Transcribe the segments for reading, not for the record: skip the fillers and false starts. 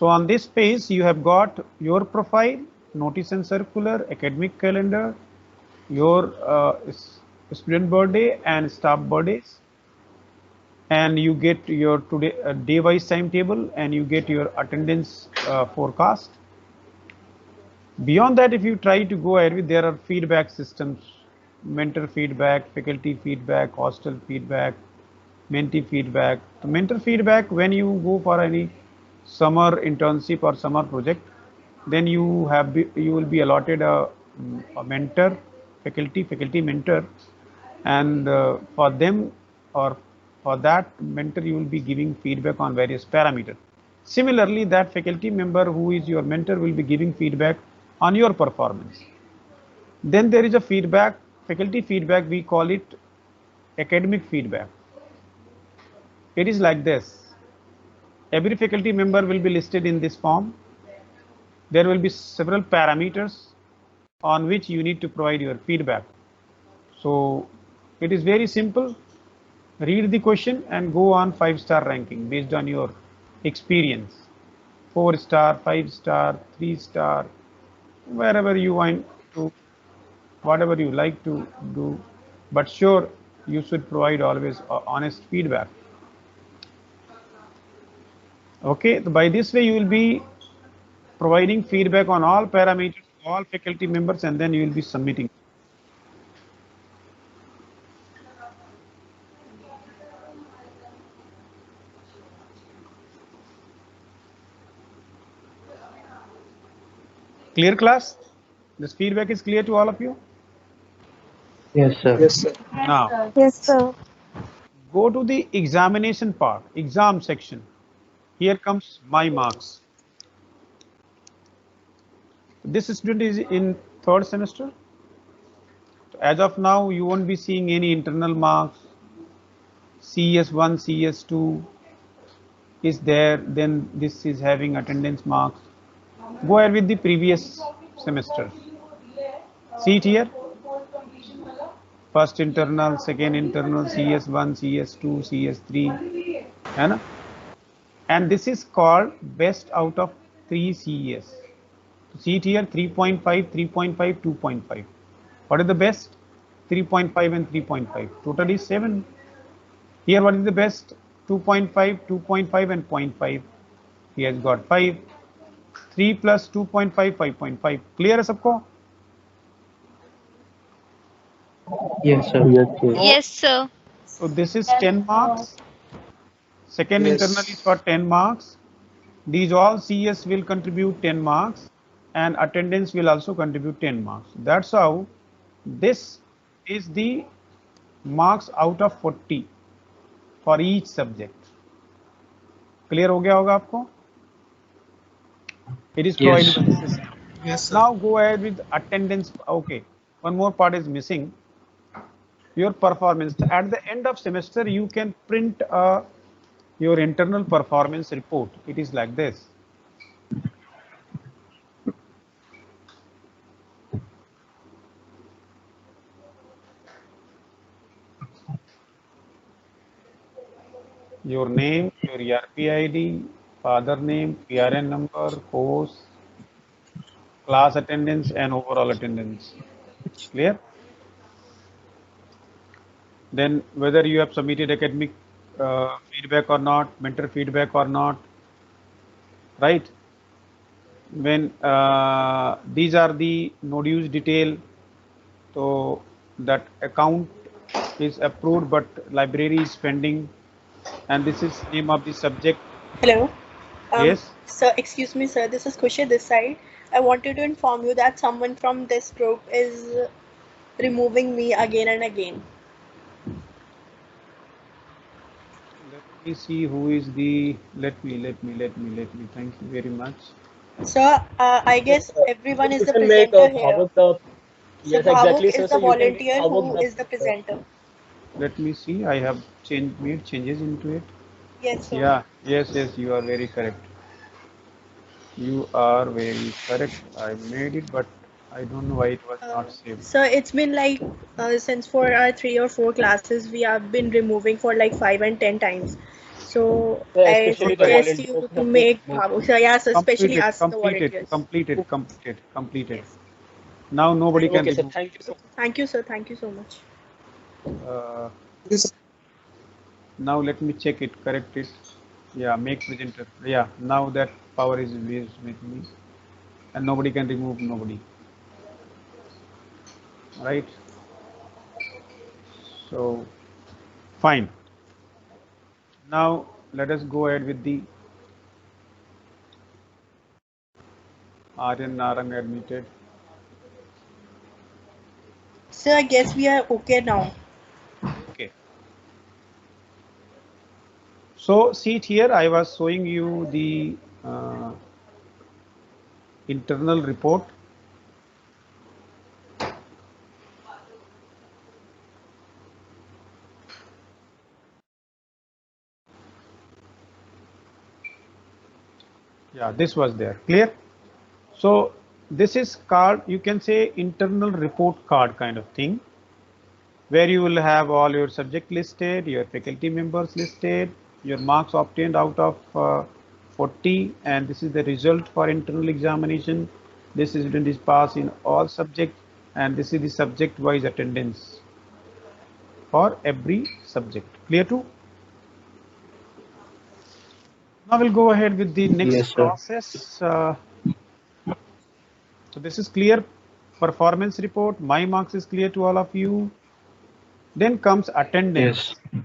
So on this page, you have got your profile, notice and circular, academic calendar, your student birthday and staff birthdays, and you get your today day-wise timetable, and you get your attendance forecast. Beyond that, if you try to go ahead with, there are feedback systems, mentor feedback, faculty feedback, hostel feedback, mentee feedback. The mentor feedback, when you go for any summer internship or summer project, then you will be allotted a mentor, faculty mentor, and for them, or for that mentor, you will be giving feedback on various parameters. Similarly, that faculty member who is your mentor will be giving feedback on your performance. Then there is a feedback, faculty feedback, we call it academic feedback. It is like this. Every faculty member will be listed in this form. There will be several parameters on which you need to provide your feedback. So it is very simple. Read the question and go on 5-star ranking based on your experience. 4-star, 5-star, 3-star, wherever you want to, whatever you like to do. But sure, you should provide always honest feedback. Okay, by this way you will be providing feedback on all parameters, all faculty members, and then you will be submitting. Clear, class? This feedback is clear to all of you? Yes, sir. Yes, sir. Now, Yes, sir. go to the examination part, exam section. Here comes my marks. This student is in 3rd semester. As of now, you won't be seeing any internal marks. CS1, CS2 is there, then this is having attendance marks. Go ahead with the previous semester. See it here. First internal, second internal, CS1, CS2, CS3, and this is called best out of 3 CES. See it here, 3.5, 3.5, 2.5. What is the best? 3.5 and 3.5. Total is 7. Here, what is the best? 2.5, 2.5 and 0.5. He has got 5. 3 plus 2.5, 5.5. Clear है सबको? Yes, sir. Yes, sir. Yes, sir. So this is 10 marks. Second Yes. internal is for 10 marks. These all CS will contribute 10 marks, and attendance will also contribute 10 marks. That's how this is the marks out of 40 for each subject. Clear हो गया होगा आपको? It is provided Yes. by the system. Yes, sir. Now go ahead with attendance. Okay, one more part is missing. Your performance. At the end of semester, you can print your internal performance report. It is like this. Your name, your ERP ID, father name, PRN number, course, class attendance, and overall attendance. Clear? Then whether you have submitted academic feedback or not, mentor feedback or not, right? When these are the no dues detail, so that account is approved but library is pending, and this is name of the subject. Hello. Yes. Sir, excuse me, sir. This is Kushi this side. I wanted to inform you that someone from this group is removing me again and again. Let me see who is the. Let me. Thank you very much. Sir, I guess everyone is the You can make presenter here. Bhavuk So yes, Bhavuk exactly, is sir. the So you can make volunteer Bhavuk who is the presenter. Let me see. I have made changes into it. Yes, sir. Yeah. Yes. You are very correct. You are very correct. I made it, but I don't know why it was not saved. So it's been like since for our 3 or 4 classes we have been removing for like 5 and 10 times. So Sir, I especially the suggest volunteers you to have to make move. Bhavu. So yes, especially Completed, us, the completed, volunteers. completed, completed, completed. Yes. Now nobody can Okay, sir. remove. Thank you, sir. Thank you, sir. Thank you so much. Now let me check it, correct it. Yeah, make presenter. Yeah, now that power is with me, and nobody can remove nobody. Right. So fine. Now let us go ahead with the Aryan Narang admitted. So I guess we are okay now. Okay. So see it here. I was showing you the internal report. Yeah, this was there. Clear? So this is called, you can say, internal report card kind of thing, where you will have all your subject listed, your faculty members listed, your marks obtained out of 40, and this is the result for internal examination. This student is passed in all subjects, and this is the subject wise attendance for every subject. Clear too? Now we'll go ahead with the next Yes, sir. process. So this is clear performance report. My marks is clear to all of you. Then comes attendance. Yes.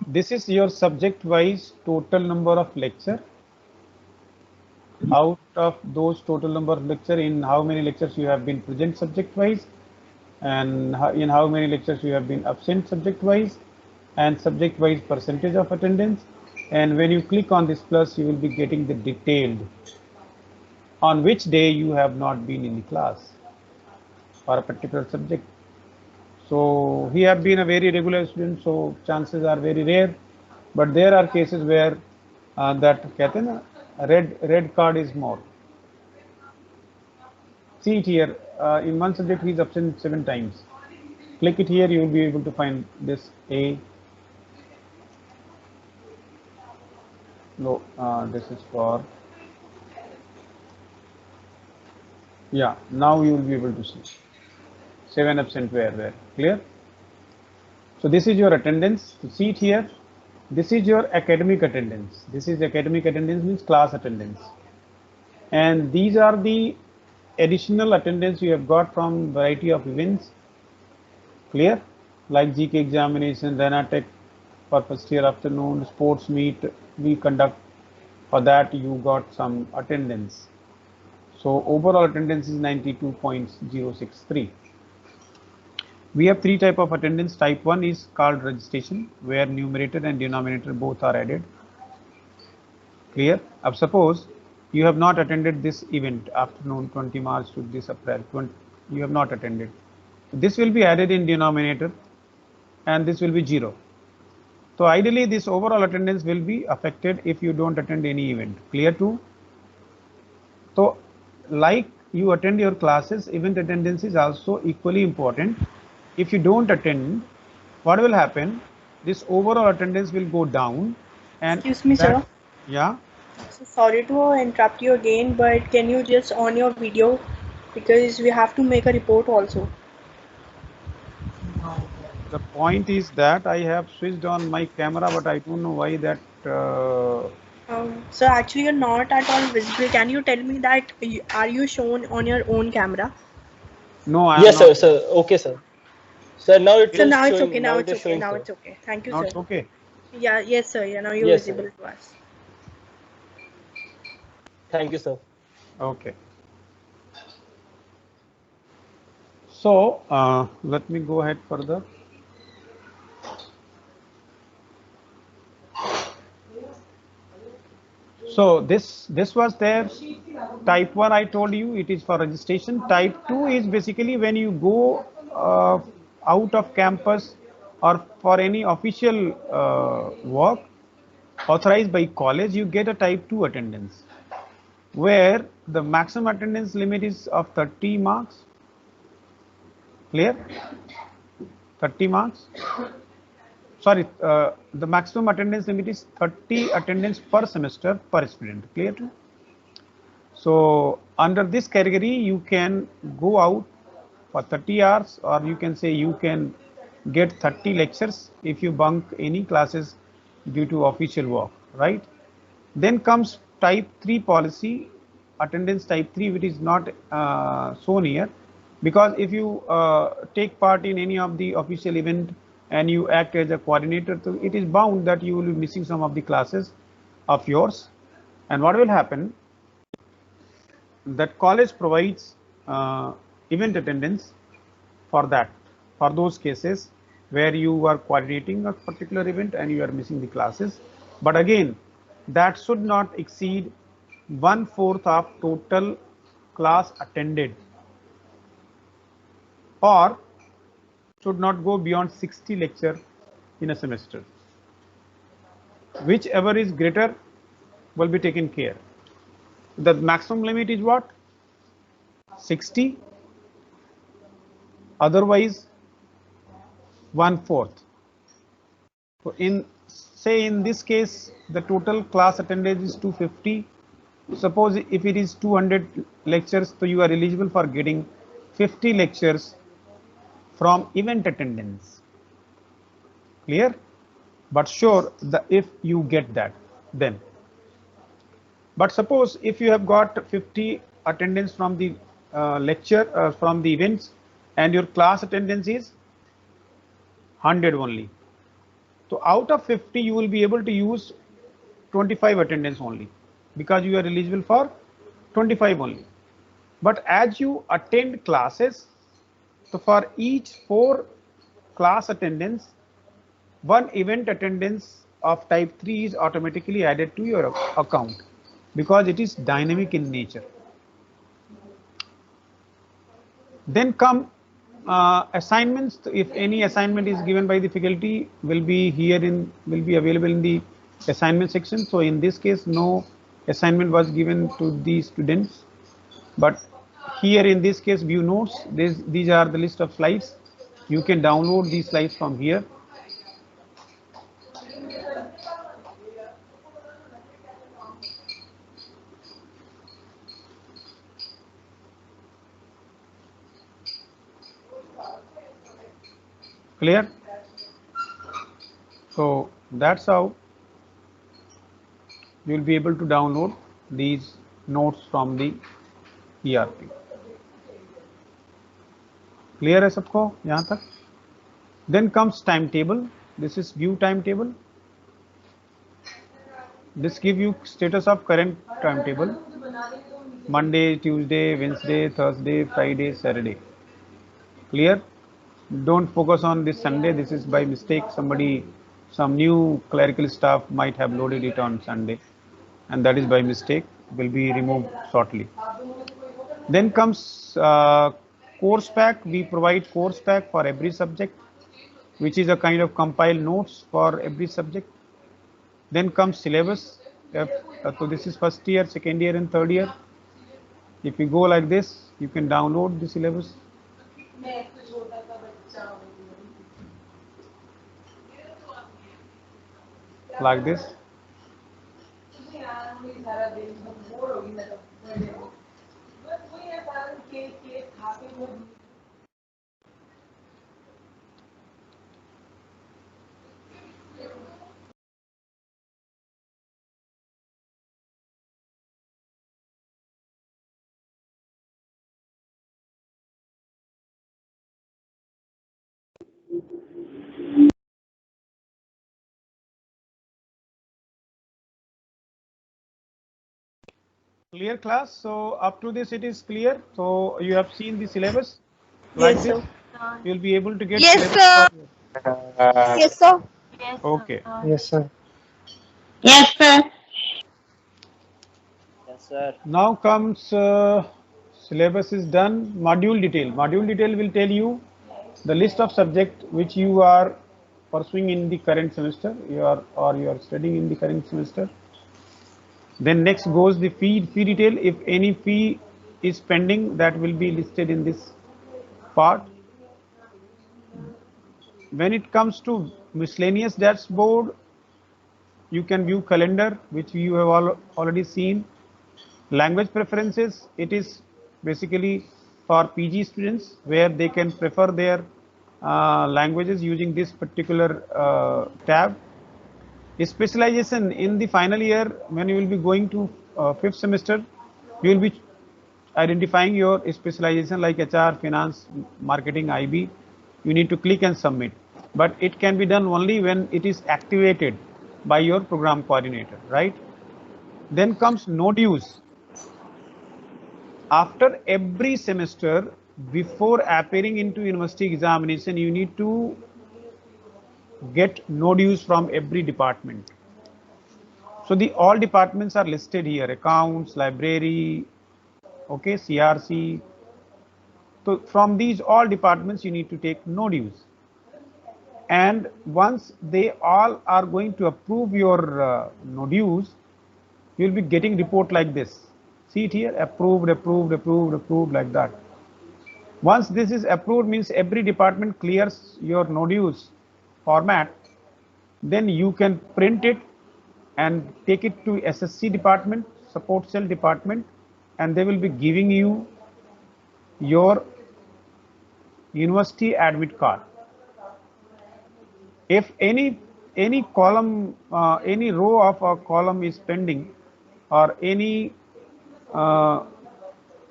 This is your subject wise total number of lecture. Out of those total number of lecture, in how many lectures you have been present subject wise, and in how many lectures you have been absent subject wise, and subject wise percentage of attendance. And when you click on this plus, you will be getting the detailed on which day you have not been in the class for a particular subject. So he have been a very regular student, so chances are very rare, but there are cases where that कहते हैं ना, red card is more. See it here, in one subject he is absent 7 times. Click it here, you will be able to find this A. No, this is for, yeah, now you will be able to see 7 absent where, clear? So this is your attendance. To see it here, this is your academic attendance. This is academic attendance, means class attendance. And these are the additional attendance you have got from variety of events. Clear? Like GK examination, Renatech for first year afternoon, sports meet we conduct. For that you got some attendance. So overall attendance is 92.063. We have 3 type of attendance. Type 1 is called registration, where numerator and denominator both are added. Clear? Suppose you have not attended this event, afternoon 20 March to this April 20, you have not attended. This will be added in denominator, and this will be 0. So ideally this overall attendance will be affected if you don't attend any event. Clear too? So like you attend your classes, event attendance is also equally important. If you don't attend, what will happen? This overall attendance will go down, and Excuse me, that, sir. yeah. So sorry to interrupt you again, but can you just on your video, because we have to make a report also. The point is that I have switched on my camera, but I don't know why that. So actually you're not at all visible. Can you tell me that are you shown on your own camera? No, I am Yes, not. sir. Sir, okay, sir. Sir, now it So is now it's okay. showing. Now Now it it's is okay. showing, Now sir. it's okay. Thank you, Now sir. it's okay. Yeah. Yes, sir. Yeah. Now you're Yes, sir. visible to us. Thank you, sir. Okay. So let me go ahead further. So this was there. Type 1 I told you it is for registration. Type 2 is basically when you go out of campus or for any official work authorized by college, you get a type 2 attendance, where the maximum attendance limit is of 30 marks. Clear? 30 marks. sorry, the maximum attendance limit is 30 attendance per semester per student. Clear? So under this category, you can go out for 30 hours, or you can say you can get 30 lectures if you bunk any classes due to official work, right? Then comes type 3 policy, attendance type 3, which is not shown here, because if you take part in any of the official event and you act as a coordinator, so it is bound that you will be missing some of the classes of yours. And what will happen, that college provides event attendance for that, for those cases where you are coordinating a particular event and you are missing the classes. But again, that should not exceed 1/4 of total class attended, or should not go beyond 60 lecture in a semester. Whichever is greater will be taken care. The maximum limit is what? 60. Otherwise 1/4. So in this case, the total class attendance is 250. Suppose if it is 200 lectures, so you are eligible for getting 50 lectures from event attendance. Clear? But sure, if you get that, then. But suppose if you have got 50 attendance from the lecture, from the events, and your class attendance is 100 only. So out of 50, you will be able to use 25 attendance only, because you are eligible for 25 only. But as you attend classes, so for each 4 class attendance, 1 event attendance of type 3 is automatically added to your account, because it is dynamic in nature. Then come assignments. If any assignment is given by the faculty, will be available in the assignment section. So in this case, no assignment was given to the students, but here in this case, view notes. These are the list of slides. You can download these slides from here. Clear? So that's how you will be able to download these notes from the ERP. Clear है सबको यहाँ तक? Then comes timetable. This is view timetable. This gives you status of current timetable: Monday, Tuesday, Wednesday, Thursday, Friday, Saturday. Clear? Don't focus on this Sunday. This is by mistake. Some new clerical staff might have loaded it on Sunday, and that is by mistake. Will be removed shortly. Then comes course pack. We provide course pack for every subject, which is a kind of compiled notes for every subject. Then comes syllabus. So this is first year, second year, and third year. If you go like this, you can download the syllabus. Like this. Clear, class? So up to this it is clear. So you have seen the syllabus like Yes, this. sir. You'll be able to get Yes, syllabus. sir. Yes, sir. Okay. Yes, sir. Yes, sir. Yes, sir. Now comes syllabus is done. Module detail. Module detail will tell you the list of subject which you are pursuing in the current semester. You are studying in the current semester. Then next goes the fee detail. If any fee is pending, that will be listed in this part. When it comes to miscellaneous dashboard, you can view calendar, which you have already seen. Language preferences, it is basically for PG students where they can prefer their languages using this particular tab. Specialization in the final year, when you will be going to fifth semester, you will be identifying your specialization like HR, finance, marketing, IB. You need to click and submit, but it can be done only when it is activated by your program coordinator, right? Then comes node use. After every semester, before appearing into university examination, you need to get node use from every department. So the all departments are listed here: accounts, library, okay, CRC. So from these all departments, you need to take node use. And once they all are going to approve your node use, you will be getting report like this. See it here: approved, approved, approved, approved, like that. Once this is approved, means every department clears your node use format, then you can print it and take it to SSC department, support cell department, and they will be giving you your university admit card. If any column, any row of a column is pending, or any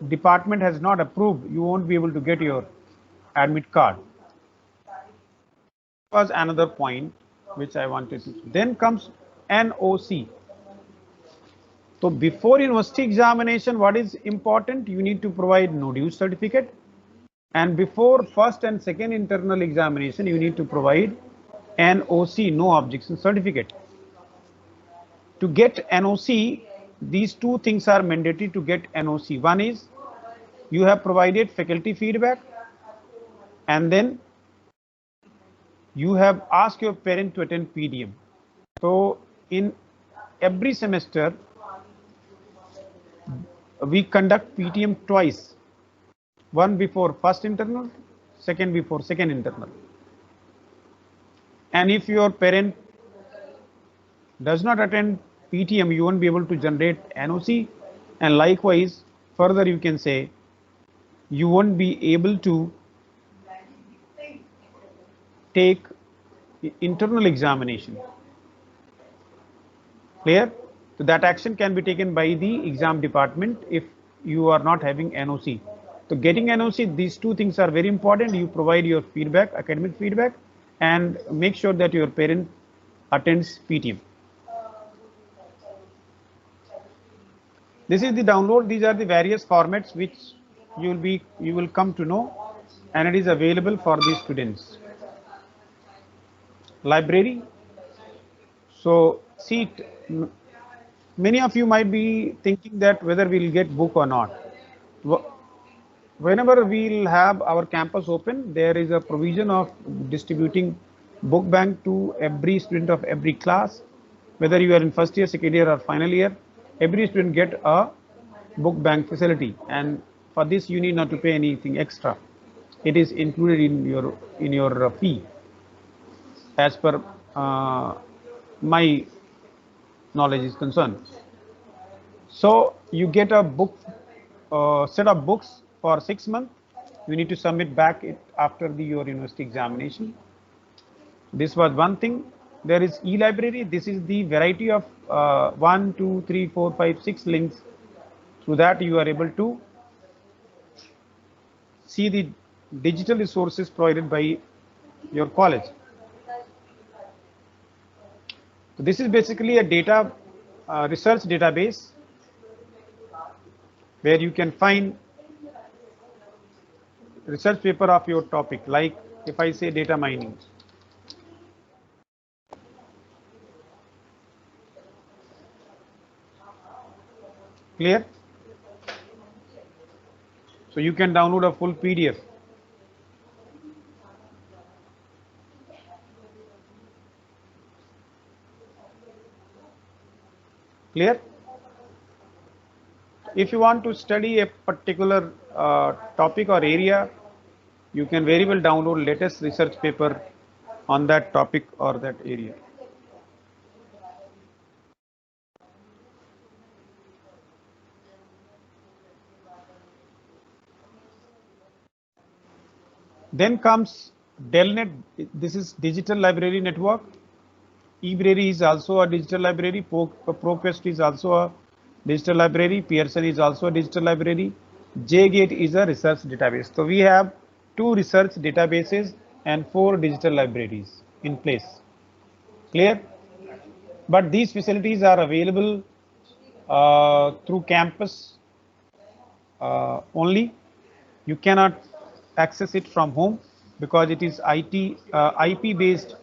department has not approved, you won't be able to get your admit card. Was another point which I wanted to. Then comes NOC. So before university examination, what is important? You need to provide node use certificate, and before first and second internal examination, you need to provide NOC, no objection certificate. To get NOC, these two things are mandatory to get NOC. One is you have provided faculty feedback, and then you have asked your parent to attend PDM. So in every semester, we conduct PTM twice, one before first internal, second before second internal. And if your parent does not attend PTM, you won't be able to generate NOC. And likewise, further you can say you won't be able to take internal examination. Clear? So that action can be taken by the exam department if you are not having NOC. So getting NOC, these two things are very important. You provide your feedback, academic feedback, and make sure that your parent attends PTM. This is the download. These are the various formats which you will come to know, and it is available for the students. Library. So see, many of you might be thinking that whether we'll get book or not. Whenever we'll have our campus open, there is a provision of distributing book bank to every student of every class, whether you are in first year, second year, or final year. Every student get a book bank facility, and for this you need not to pay anything extra. It is included in your fee, as per my knowledge is concerned. So you get a book set of books for 6 months. You need to submit back it after your university examination. This was one thing. There is e-library. This is the variety of 1, 2, 3, 4, 5, 6 links. Through that you are able to see the digital resources provided by your college. So this is basically a data research database where you can find research paper of your topic. Like if I say data mining, clear? So you can download a full PDF. Clear? If you want to study a particular topic or area, you can very well download latest research paper on that topic or that area. Then comes Delnet. This is digital library network. eBrary is also a digital library. ProQuest is also a digital library. Pearson is also a digital library. JGate is a research database. So we have 2 research databases and 4 digital libraries in place. Clear? But these facilities are available through campus only. You cannot access it from home because it is IP based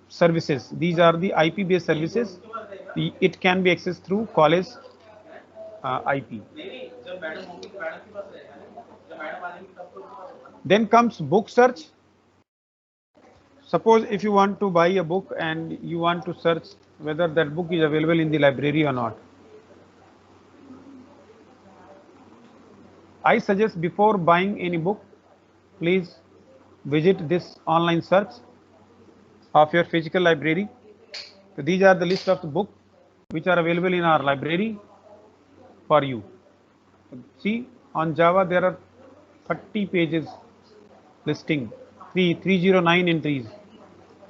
services. These are the IP based services. It can be accessed through college IP. Then comes book search. Suppose if you want to buy a book and you want to search whether that book is available in the library or not. I suggest before buying any book, please visit this online search of your physical library. So these are the list of the books which are available in our library for you. See, on Java there are 30 pages listing, 309 entries.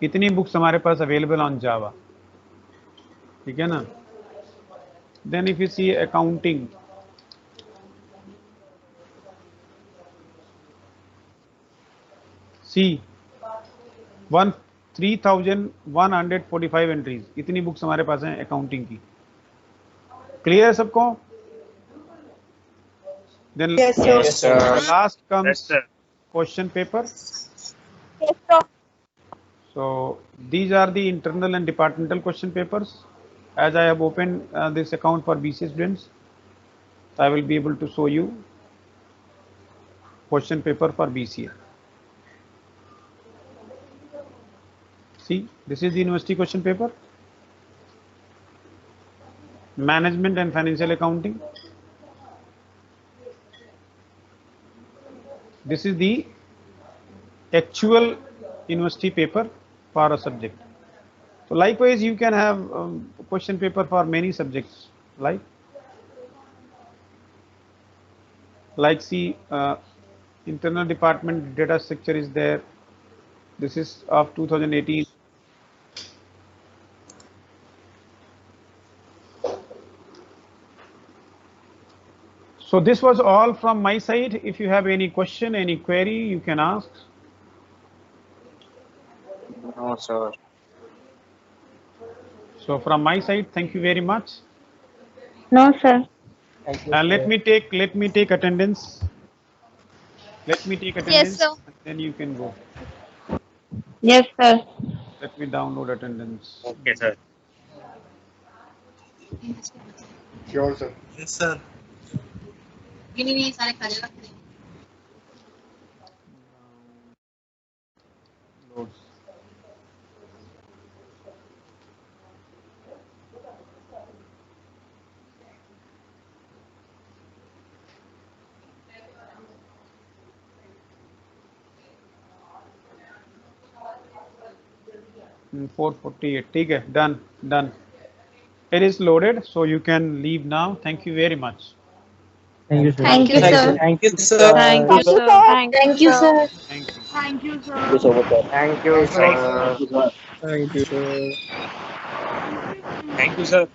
इतनी books हमारे पास available on Java, ठीक है ना. Then if you see accounting, see 3145 entries, इतनी books हमारे पास हैं अकाउंटिंग की. क्लियर है सबको? Then last comes question paper. So these are the internal and departmental question papers. As I have opened this account for BCA students, I will be able to show you question paper for BCA. See, this is the university question paper. Management and financial accounting. This is the actual university paper for a subject. So likewise you can have question paper for many subjects, like see internal department data structure is there. This is of 2018. So this was all from my side. If you have any question, any query, you can ask. No, sir. So from my side, thank you very much. No, sir. Let me take attendance. Let me take attendance. Yes, sir. And then you can go. Yes, sir. Let me download attendance. Okay, sir. Sure, sir. Yes, sir. Loads. Hmm, 448. ठीक है, done. It is loaded, so you can leave now. Thank you very much. Thank you, sir. Thank you, sir. Thank you, sir. Thank you, sir. Thank you, sir. Thank you. Thank you, sir. Thank you so much, sir. Thank you, sir. Thank you, sir. Thank you, sir.